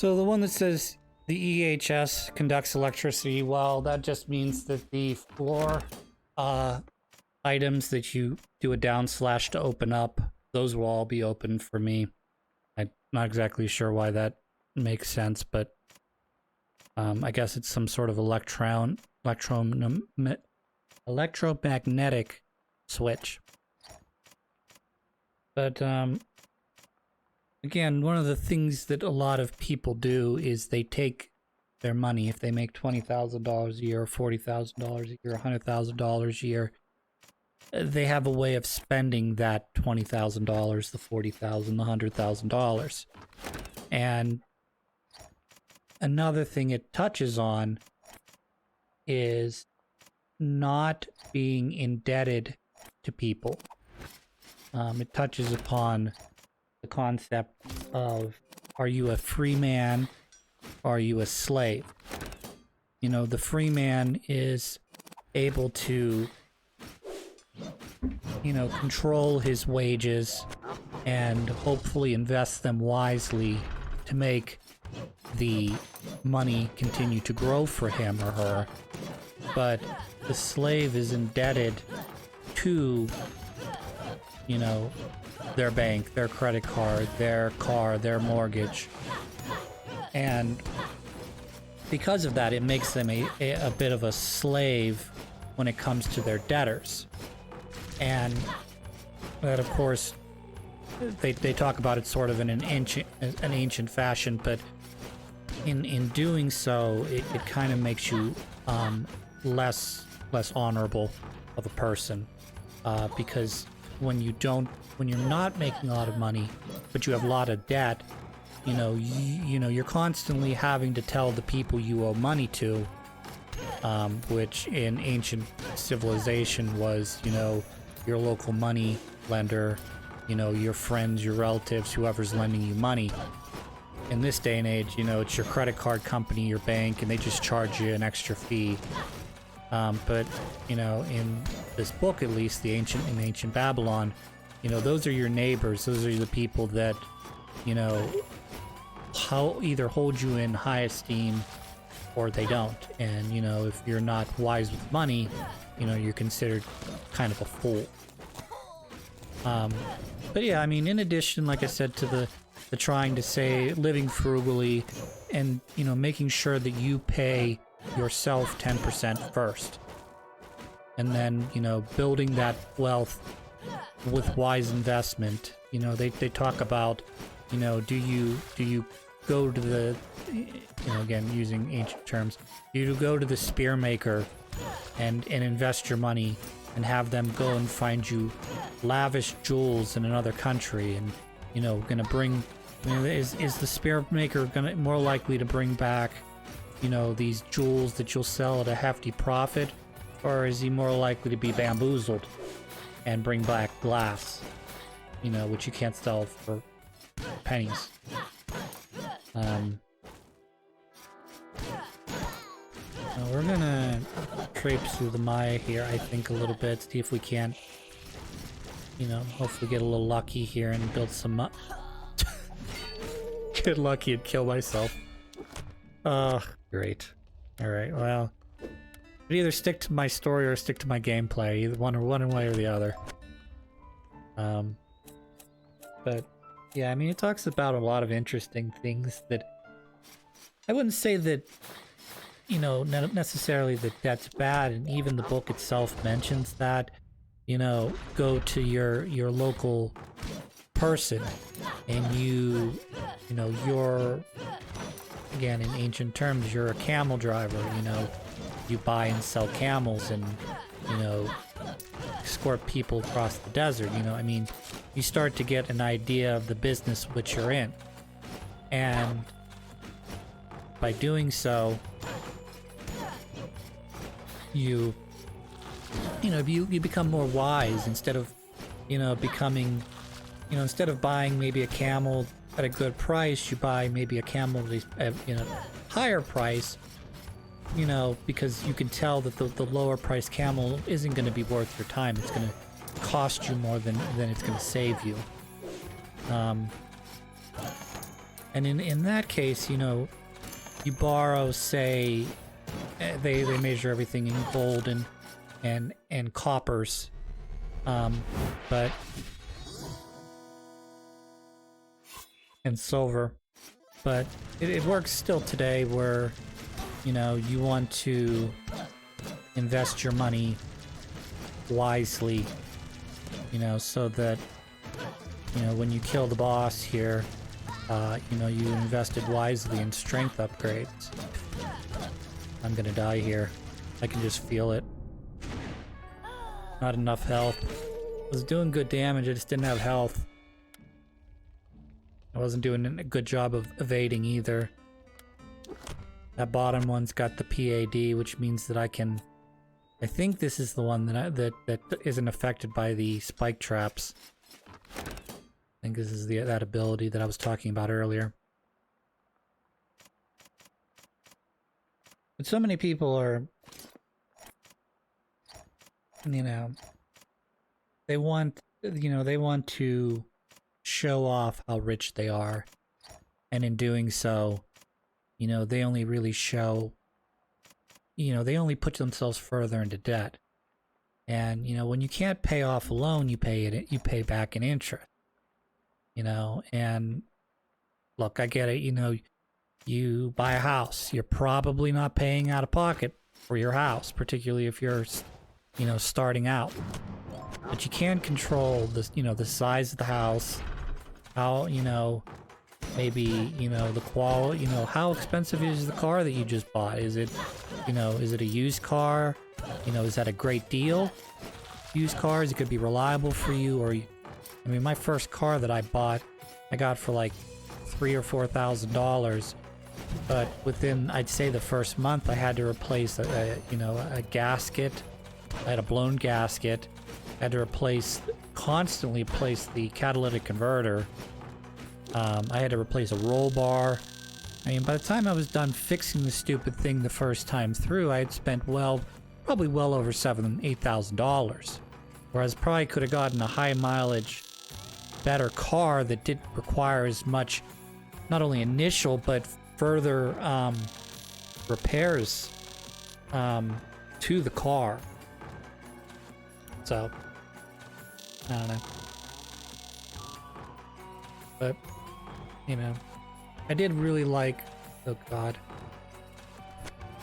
So the one that says the EHS conducts electricity, well, that just means that the floor items that you do a down slash to open up, those will all be open for me. I'm not exactly sure why that makes sense, but I guess it's some sort of electromagnetic switch. But again, one of the things that a lot of people do is they take their money. If they make $20,000 a year, or $40,000 a year, $100,000 a year, they have a way of spending that $20,000, the $40,000, the $100,000. And another thing it touches on is not being indebted to people. It touches upon the concept of, are you a free man? Or are you a slave? You know, the free man is able to, you know, control his wages and hopefully invest them wisely to make the money continue to grow for him or her. But the slave is indebted to, you know, their bank, their credit card, their car, their mortgage. And because of that, it makes them a bit of a slave when it comes to their debtors. And that, of course, they talk about it sort of in an ancient fashion, but in doing so, it kind of makes you less honorable of a person, because when you're not making a lot of money, but you have a lot of debt, you know, you're constantly having to tell the people you owe money to, which in ancient civilization was, you know, your local money lender, you know, your friends, your relatives, whoever's lending you money. In this day and age, you know, it's your credit card company, your bank, and they just charge you an extra fee. But, you know, in this book, at least, in ancient Babylon, you know, those are your neighbors. Those are the people that, you know, either hold you in high esteem or they don't. And, you know, if you're not wise with money, you know, you're considered kind of a fool. But yeah, I mean, in addition, like I said, to the trying to say living frugally and, you know, making sure that you pay yourself 10% first. And then, you know, building that wealth with wise investment. You know, they talk about, you know, do you go to the, you know, again, using ancient terms, you go to the spear maker and invest your money and have them go and find you lavish jewels in another country, and, you know, gonna bring, you know, is the spear maker gonna more likely to bring back, you know, these jewels that you'll sell at a hefty profit, or is he more likely to be bamboozled and bring back glass, you know, which you can't sell for pennies? We're gonna traipse through the Maya here, I think, a little bit, see if we can, you know, hopefully get a little lucky here and build some get lucky and kill myself. Great. Alright, well, I'd either stick to my story or stick to my gameplay, either one way or the other. But yeah, I mean, it talks about a lot of interesting things that I wouldn't say that, you know, not necessarily that that's bad, and even the book itself mentions that, you know, go to your local person and you know, you're, again, in ancient terms, you're a camel driver, you know, you buy and sell camels and, you know, escort people across the desert, you know, I mean, you start to get an idea of the business which you're in. And by doing so, you become more wise, instead of, you know, becoming, you know, instead of buying maybe a camel at a good price, you buy maybe a camel at, you know, higher price, you know, because you can tell that the lower price camel isn't going to be worth your time. It's going to cost you more than it's going to save you. And in that case, you know, you borrow, say, they measure everything in gold and coppers, but and silver, but it works still today where, you know, you want to invest your money wisely, you know, so that, you know, when you kill the boss here, you know, you invested wisely in strength upgrades. I'm gonna die here. I can just feel it. Not enough health. I was doing good damage, I just didn't have health. I wasn't doing a good job of evading either. That bottom one's got the PAD, which means that I can... I think this is the one that isn't affected by the spike traps. I think this is that ability that I was talking about earlier. But so many people are... You know... They want... You know, they want to show off how rich they are. And in doing so, you know, they only really show... You know, they only put themselves further into debt. And, you know, when you can't pay off a loan, you pay back in interest. You know, and look, I get it, you know, you buy a house, you're probably not paying out of pocket for your house, particularly if you're, you know, starting out. But you can control the, you know, the size of the house, how, you know, maybe, you know, the quality, you know, how expensive is the car that you just bought? Is it, you know, is it a used car? You know, is that a great deal? Used cars, it could be reliable for you, or, I mean, my first car that I bought, I got for like $3,000 or $4,000, but within, I'd say the first month, I had to replace you know, a gasket. I had a blown gasket. I had to constantly replace the catalytic converter. I had to replace a roll bar. I mean, by the time I was done fixing the stupid thing the first time through, I had spent, well, probably well over $8,000. Whereas probably could have gotten a high mileage, better car that didn't require as much, not only initial, but further repairs to the car. So, I don't know. But, you know, I did really like, oh god,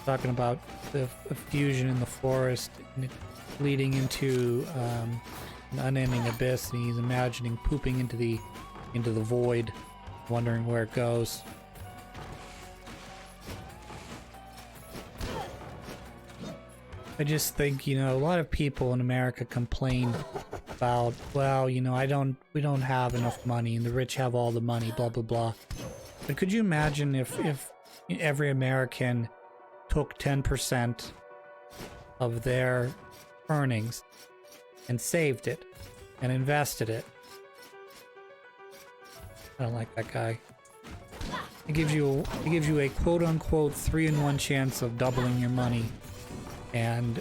talking about the fusion in the forest and it leading into an unending abyss, and he's imagining pooping into the void, wondering where it goes. I just think, you know, a lot of people in America complain about, well, you know, we don't have enough money and the rich have all the money, blah, blah, blah. But could you imagine if every American took 10% of their earnings and saved it and invested it? I don't like that guy. It gives you a quote-unquote 3-in-1 chance of doubling your money. And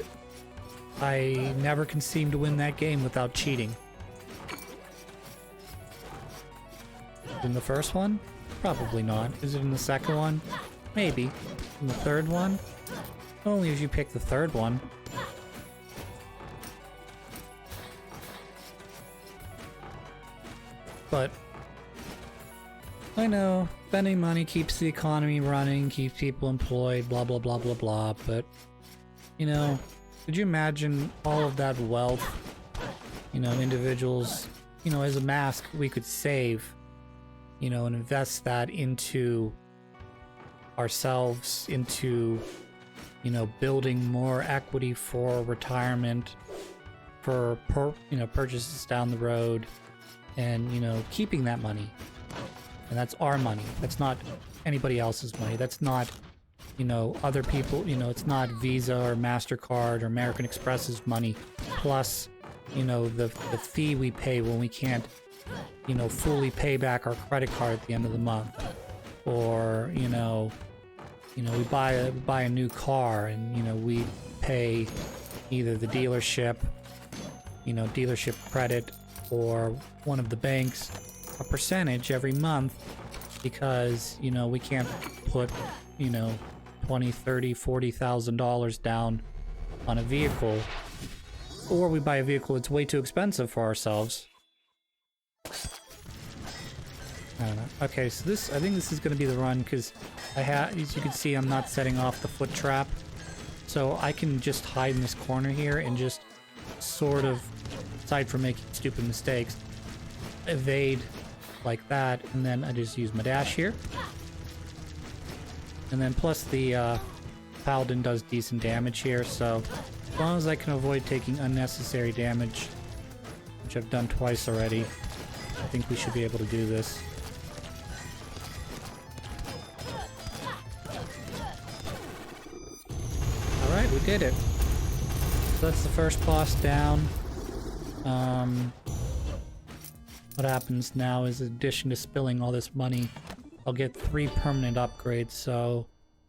I never can seem to win that game without cheating. In the first one? Probably not. Is it in the second one? Maybe. In the third one? Only if you pick the third one. But I know spending money keeps the economy running, keeps people employed, blah blah blah blah blah, but you know, could you imagine all of that wealth, you know, individuals, you know, as a mask we could save, you know, and invest that into ourselves, into, you know, building more equity for retirement, for you know, purchases down the road, and, you know, keeping that money. And that's our money. That's not anybody else's money. That's not, you know, other people, you know, it's not Visa or MasterCard or American Express's money, plus, you know, the fee we pay when we can't, you know, fully pay back our credit card at the end of the month. Or, you know, we buy a new car and, you know, we pay either the dealership, you know, dealership credit, or one of the banks a percentage every month because, you know, we can't put, you know, 20, 30, $40,000 down on a vehicle, or we buy a vehicle that's way too expensive for ourselves. I don't know. Okay, so this, I think this is going to be the run, because as you can see, I'm not setting off the foot trap, so I can just hide in this corner here and just sort of, aside from making stupid mistakes, evade like that, and then I just use my dash here. And then plus the Paladin does decent damage here, so as long as I can avoid taking unnecessary damage, which I've done twice already, I think we should be able to do this. Alright, we did it. So that's the first boss down. What happens now is, in addition to spilling all this money, I'll get 3 permanent upgrades, so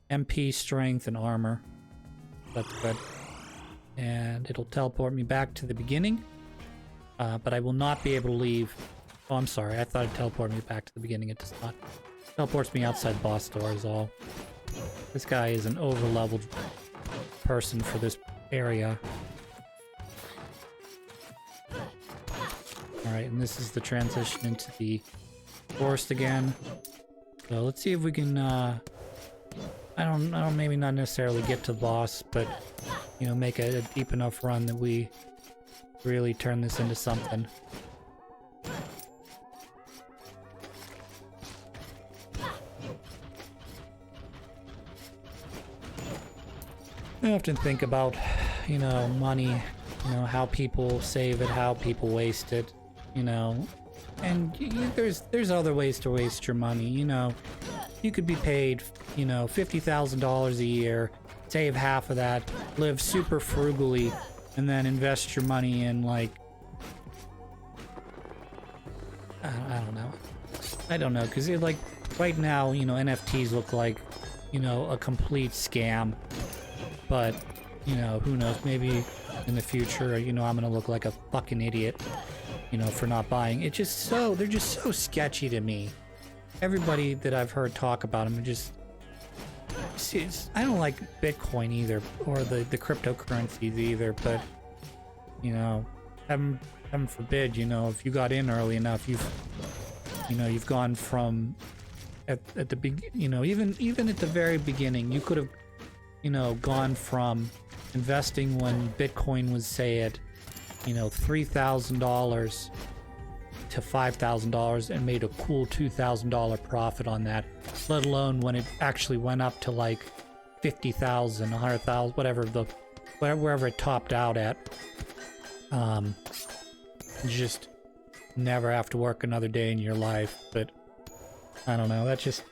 MP, strength, and armor. That's good. And it'll teleport me back to the beginning, but I will not be able to leave. Oh, I'm sorry, I thought it teleported me back to the beginning. It does not. It teleports me outside boss door is all. This guy is an over-leveled person for this area. Alright, and this is the transition into the forest again. So let's see if we can, I don't maybe not necessarily get to the boss, but, you know, make a deep enough run that we really turn this into something. I often think about, you know, money, you know, how people save it, how people waste it, you know, and there's other ways to waste your money, you know. You could be paid, you know, $50,000 a year, save half of that, live super frugally, and then invest your money in, like, I don't know, because like right now, you know, NFTs look like, you know, a complete scam, but, you know, who knows, maybe in the future, you know, I'm gonna look like a fucking idiot, you know, for not buying. They're just so sketchy to me. Everybody that I've heard talk about them are just, I don't like Bitcoin either, or the cryptocurrencies either, but, you know, heaven forbid, you know, if you got in early enough, you've gone from, at the you know, even at the very beginning, you could have, you know, gone from investing when Bitcoin was, say, at, you know, $3,000 to $5,000 and made a cool $2,000 profit on that, let alone when it actually went up to like 50,000, 100,000, wherever it topped out at. You just never have to work another day in your life. But I don't know, that just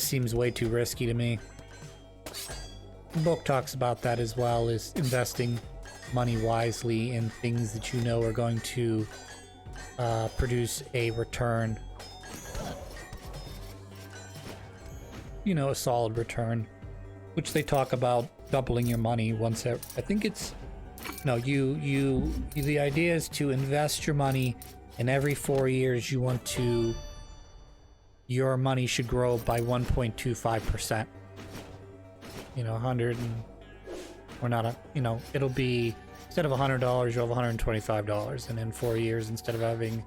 seems way too risky to me. The book talks about that as well, is investing money wisely in things that you know are going to produce a return, you know, a solid return, which they talk about doubling your money once I think it's, no, the idea is to invest your money, and every 4 years your money should grow by 1.25%. You know, it'll be, instead of $100, you'll have $125, and in 4 years, instead of having,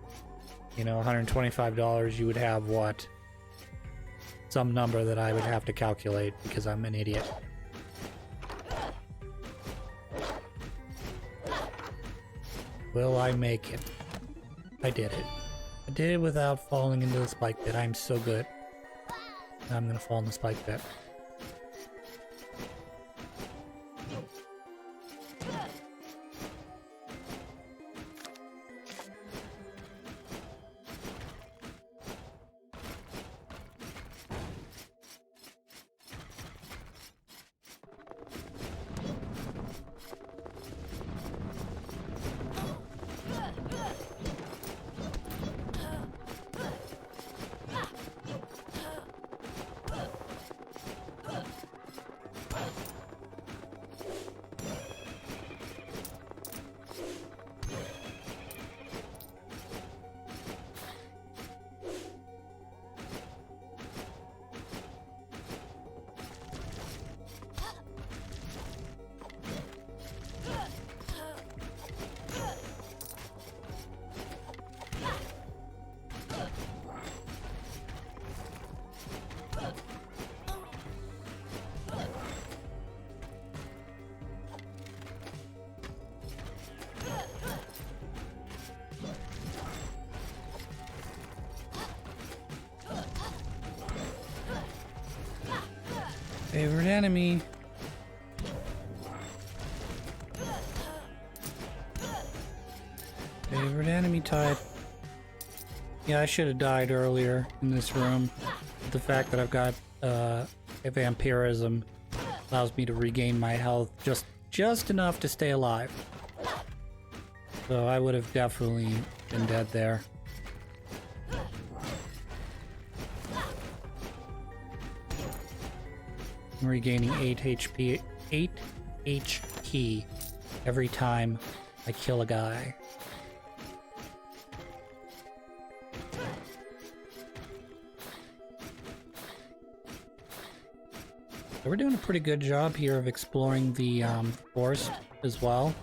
you know, $125, you would have what? Some number that I would have to calculate because I'm an idiot. Will I make it? I did it. I did it without falling into the spike pit. I'm so good. I'm gonna fall in the spike pit. Favorite enemy. Favorite enemy type. Yeah, I should have died earlier in this room. The fact that I've got a vampirism allows me to regain my health just enough to stay alive. So I would have definitely been dead there. I'm regaining 8 HP every time I kill a guy. So we're doing a pretty good job here of exploring the forest as well.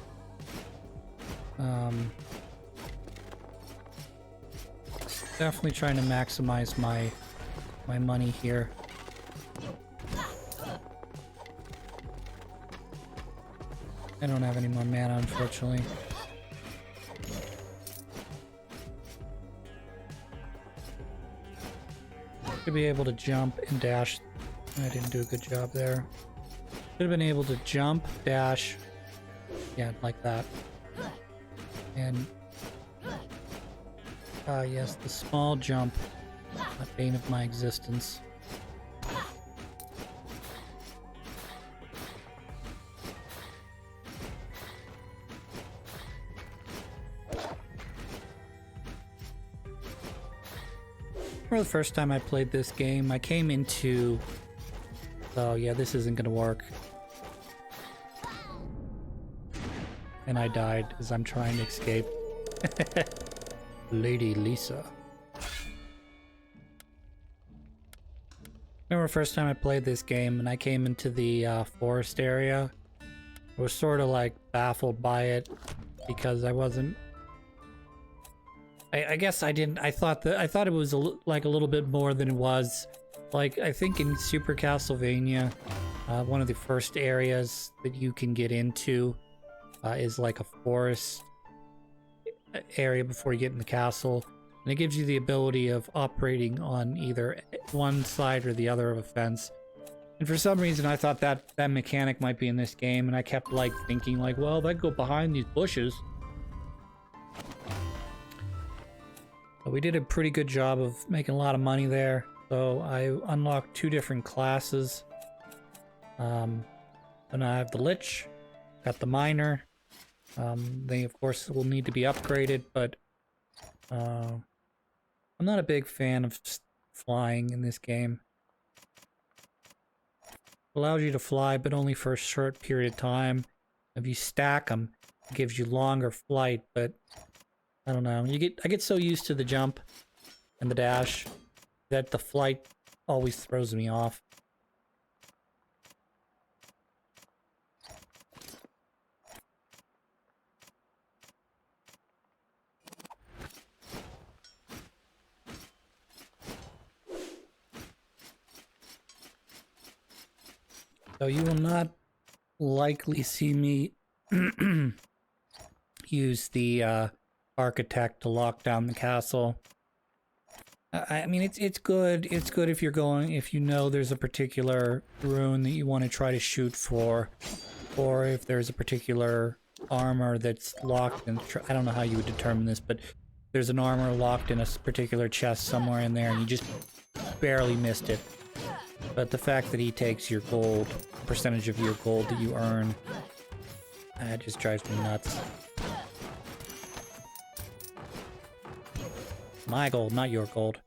Definitely trying to maximize my money here. I don't have any more mana, unfortunately. Should be able to jump and dash. I didn't do a good job there. Should have been able to jump, dash, yeah, like that. And yes, the small jump, the bane of my existence. For the first time I played this game, I came into... Oh yeah, this isn't gonna work. And I died as I'm trying to escape. Lady Lisa. Remember the first time I played this game and I came into the forest area? I was sort of like baffled by it because I wasn't... I guess I didn't... I thought it was like a little bit more than it was. Like, I think in Super Castlevania, one of the first areas that you can get into is like a forest area before you get in the castle. And it gives you the ability of operating on either one side or the other of a fence. And for some reason, I thought that mechanic might be in this game, and I kept like thinking like, well, if I go behind these bushes... But we did a pretty good job of making a lot of money there. So I unlocked 2 different classes. And I have the Lich, got the Miner. They of course will need to be upgraded, but I'm not a big fan of flying in this game. It allows you to fly, but only for a short period of time. If you stack them, it gives you longer flight, but I don't know. I get so used to the jump and the dash that the flight always throws me off. So you will not likely see me use the architect to lock down the castle. I mean, it's good. It's good if you know there's a particular rune that you want to try to shoot for, or if there's a particular armor that's locked in. I don't know how you would determine this, but there's an armor locked in a particular chest somewhere in there, and you just barely missed it. But the fact that he takes your gold, percentage of your gold that you earn, that just drives me nuts. My gold, not your gold.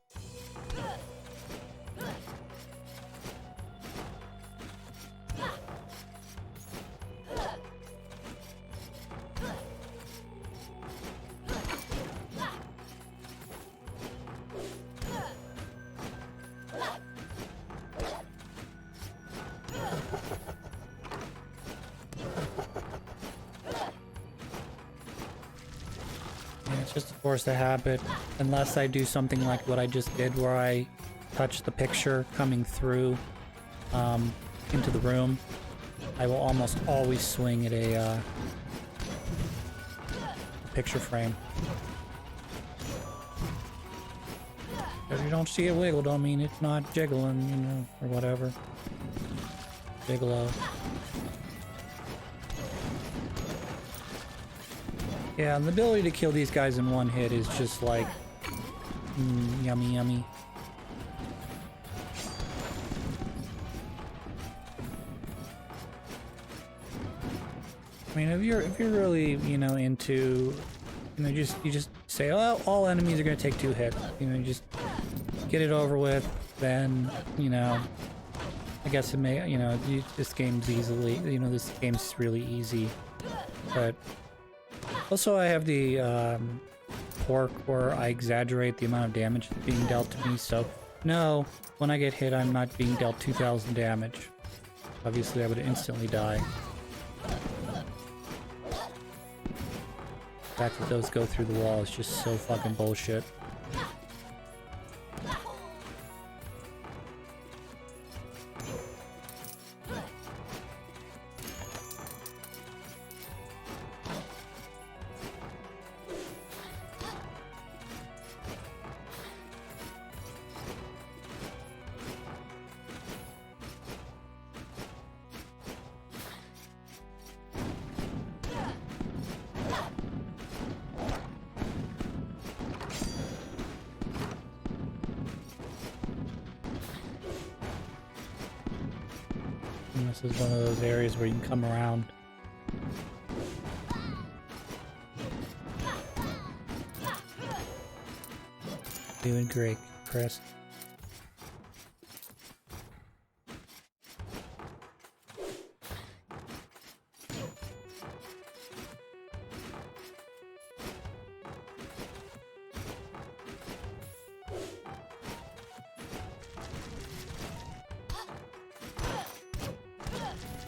Just to force the habit, unless I do something like what I just did where I touch the picture coming through into the room, I will almost always swing at a picture frame. If you don't see it wiggle, don't mean it's not jiggling, you know, or whatever. Bigelow. Yeah, and the ability to kill these guys in one hit is just like... yummy, yummy. I mean, if you're really, you know, into... You know, you just say, oh, all enemies are gonna take 2 hits. You know, you just get it over with, then, you know... I guess it may, you know, this game's easily, you know, this game's really easy. But also I have the quirk where I exaggerate the amount of damage that's being dealt to me, so no, when I get hit I'm not being dealt 2,000 damage. Obviously I would instantly die. The fact that those go through the wall is just so fucking bullshit. And this is one of those areas where you can come around. Doing great, Chris.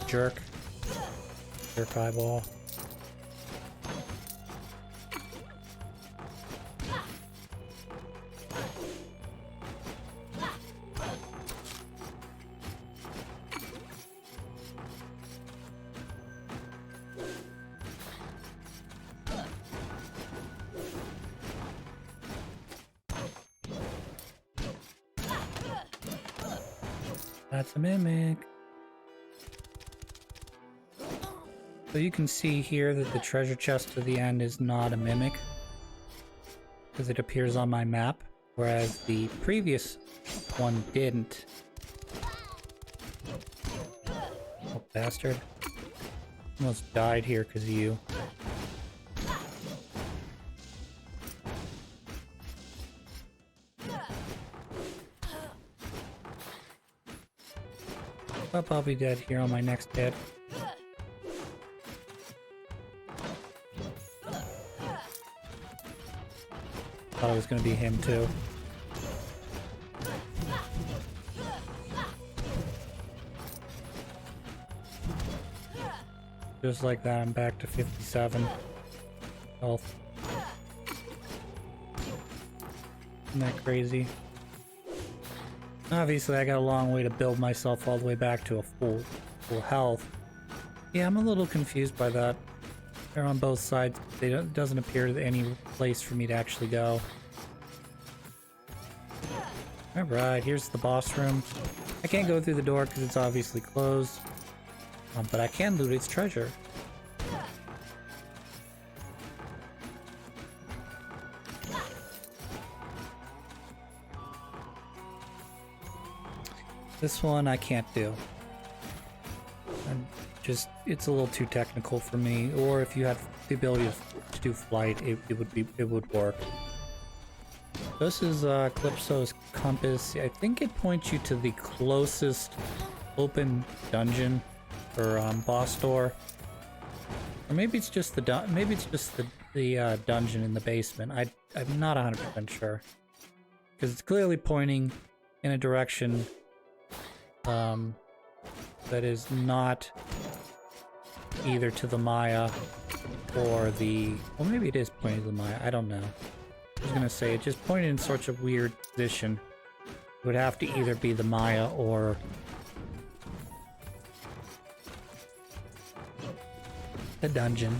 Jerk. Jerk eyeball. That's a mimic. So you can see here that the treasure chest to the end is not a mimic, because it appears on my map, whereas the previous one didn't. Oh, bastard. Almost died here because of you. I'll probably be dead here on my next hit. Thought it was gonna be him too. Just like that, I'm back to 57 health. Isn't that crazy? Obviously, I got a long way to build myself all the way back to a full health. Yeah, I'm a little confused by that. They're on both sides. It doesn't appear to any place for me to actually go. Alright, here's the boss room. I can't go through the door because it's obviously closed. But I can loot its treasure. This one I can't do. It's a little too technical for me. Or if you had the ability to do flight, it would work. This is Calypso's compass. I think it points you to the closest open dungeon or boss door, or maybe it's just the dungeon in the basement. I'm not 100% sure, because it's clearly pointing in a direction that is not either to the Maya or the... Well, maybe it is pointing to the Maya. I don't know. I was gonna say, it just pointed in such a weird position. It would have to either be the Maya or the dungeon.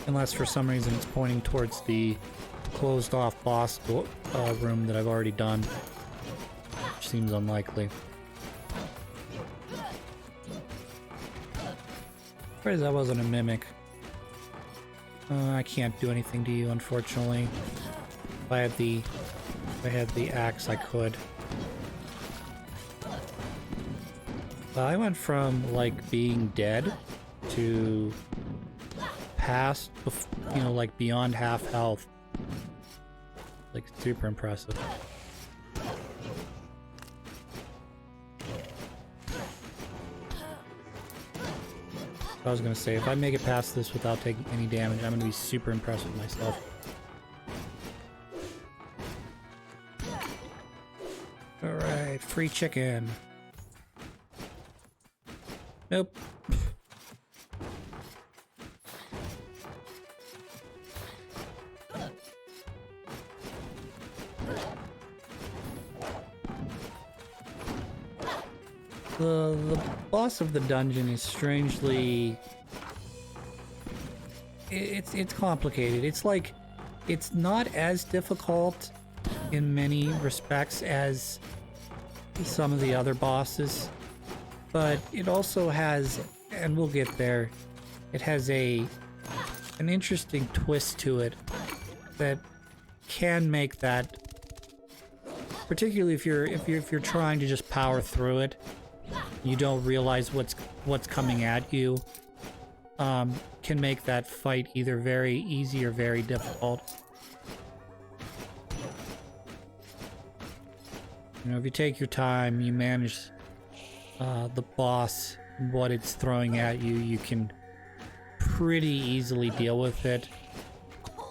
Unless for some reason it's pointing towards the closed off boss room that I've already done. Which seems unlikely. Afraid that wasn't a mimic. I can't do anything to you, unfortunately. If I had the axe, I could. I went from, like, being dead to past, you know, like, beyond half health. Like, super impressive. I was gonna say, if I make it past this without taking any damage, I'm gonna be super impressed with myself. Alright, free chicken. Nope. The boss of the dungeon is strangely... It's complicated. It's like... It's not as difficult in many respects as some of the other bosses. But it also has, and we'll get there, it has an interesting twist to it that can make that, particularly if you're trying to just power through it, you don't realize what's coming at you, can make that fight either very easy or very difficult. You know, if you take your time, you manage the boss, what it's throwing at you, you can pretty easily deal with it.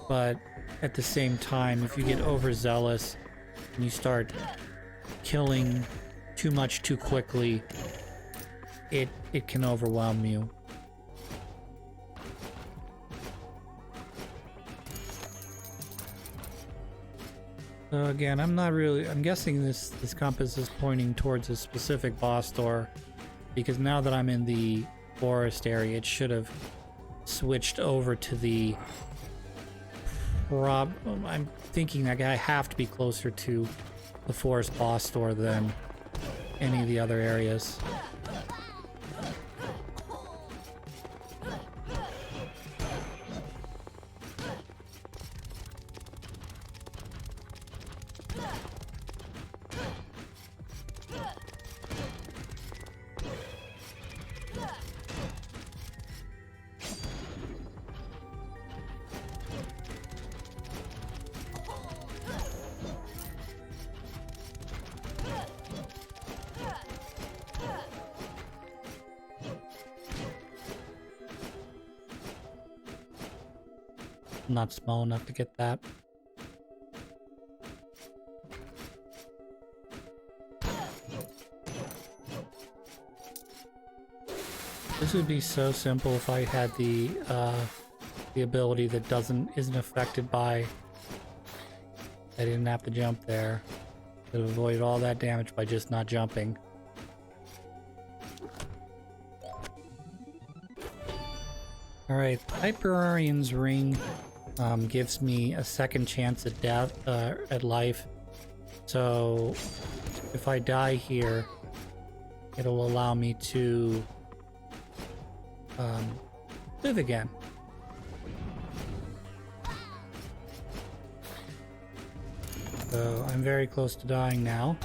But at the same time, if you get overzealous and you start killing too much too quickly, it can overwhelm you. So again, I'm guessing this compass is pointing towards a specific boss door, because now that I'm in the forest area, it should have switched over to the I'm thinking that I have to be closer to the forest boss door than any of the other areas. I'm not small enough to get that. This would be so simple if I had the ability that isn't affected by... I didn't have to jump there. Could have avoided all that damage by just not jumping. Alright, Hyperarian's Ring gives me a second chance at death, at life. So if I die here, it'll allow me to live again. So I'm very close to dying now.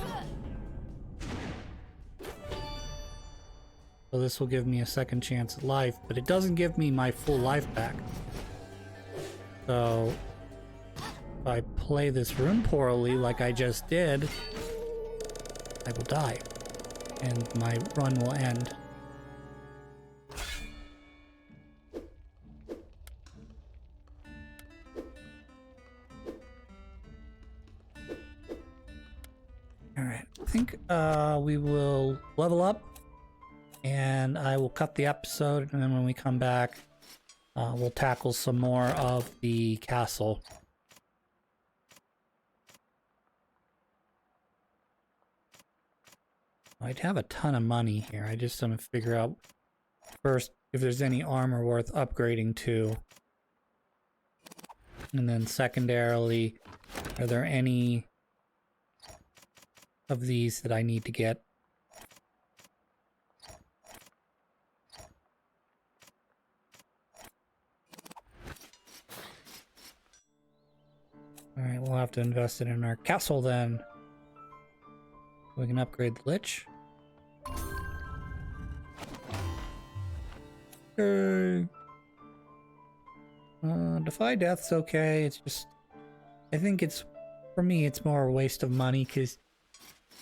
So this will give me a second chance at life, but it doesn't give me my full life back. So if I play this rune poorly like I just did, I will die and my run will end. Alright, I think we will level up and I will cut the episode, and then when we come back, we'll tackle some more of the castle. I'd have a ton of money here. I just want to figure out first if there's any armor worth upgrading to. And then secondarily, are there any of these that I need to get? to invest it in our castle then. We can upgrade the Lich. Okay. Defy Death's okay. It's just, I think it's, for me, it's more a waste of money because,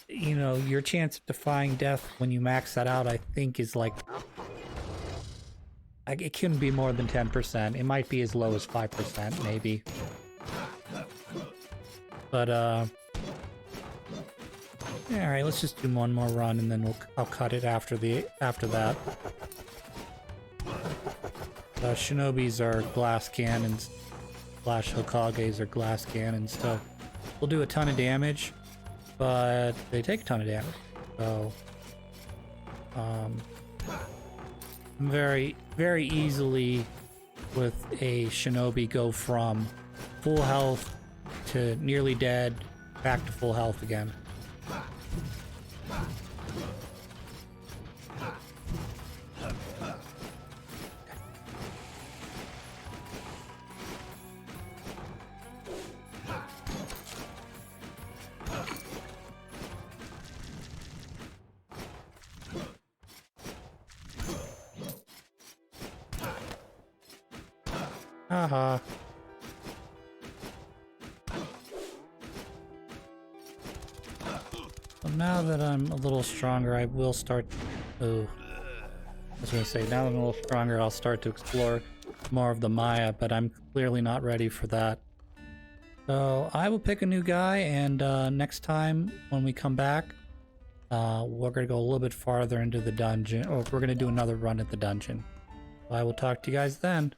you know, your chance of defying death when you max that out, I think, is like, it couldn't be more than 10%. It might be as low as 5%, maybe. But, yeah, alright, let's just do one more run and then I'll cut it after that. Shinobis are glass cannons, slash Hokages are glass cannons, so we'll do a ton of damage, but they take a ton of damage. So, very, very easily with a Shinobi go from full health to nearly dead, back to full health again. Haha. So now that I'm a little stronger, I will start... Oh. I was gonna say, now that I'm a little stronger, I'll start to explore more of the Maya, but I'm clearly not ready for that. So I will pick a new guy, and next time when we come back, we're gonna go a little bit farther into the dungeon, or we're gonna do another run at the dungeon. I will talk to you guys then.